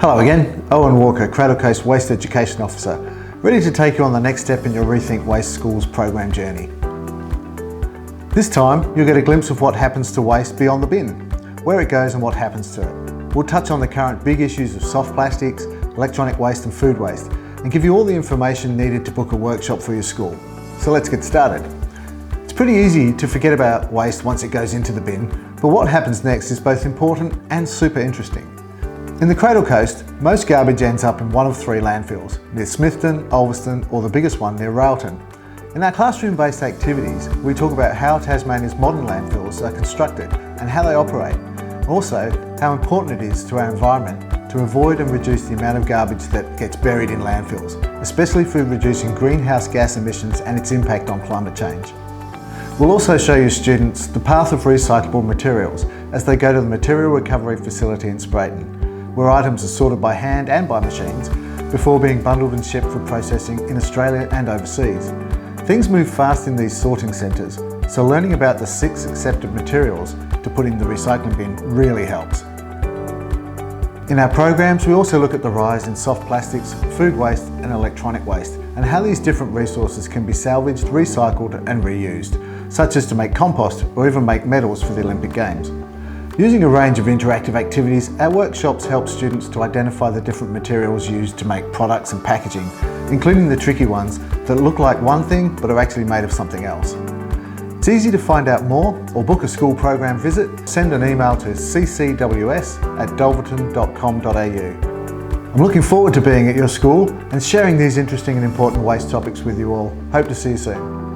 Hello again, Owen Walker, Cradle Coast Waste Education Officer, ready to take you on the next step in your Rethink Waste Schools program journey. This time, you'll get a glimpse of what happens to waste beyond the bin, where it goes and what happens to it. We'll touch on the current big issues of soft plastics, electronic waste and food waste, and give you all the information needed to book a workshop for your school. So let's get started. It's pretty easy to forget about waste once it goes into the bin, but what happens next is both important and super interesting. In the Cradle Coast, most garbage ends up in one of three landfills, near Smithton, Ulverston, or the biggest one near Railton. In our classroom-based activities, we talk about how Tasmania's modern landfills are constructed and how they operate. Also, how important it is to our environment to avoid and reduce the amount of garbage that gets buried in landfills, especially through reducing greenhouse gas emissions and its impact on climate change. We'll also show you students the path of recyclable materials as they go to the material recovery facility in Sprayton, where items are sorted by hand and by machines before being bundled and shipped for processing in Australia and overseas. Things move fast in these sorting centres, so learning about the 6 accepted materials to put in the recycling bin really helps. In our programs, we also look at the rise in soft plastics, food waste and electronic waste, and how these different resources can be salvaged, recycled and reused, such as to make compost or even make medals for the Olympic Games. Using a range of interactive activities, our workshops help students to identify the different materials used to make products and packaging, including the tricky ones that look like one thing but are actually made of something else. It's easy to find out more or book a school program visit. Send an email to ccws@dulverton.com.au. I'm looking forward to being at your school and sharing these interesting and important waste topics with you all. Hope to see you soon.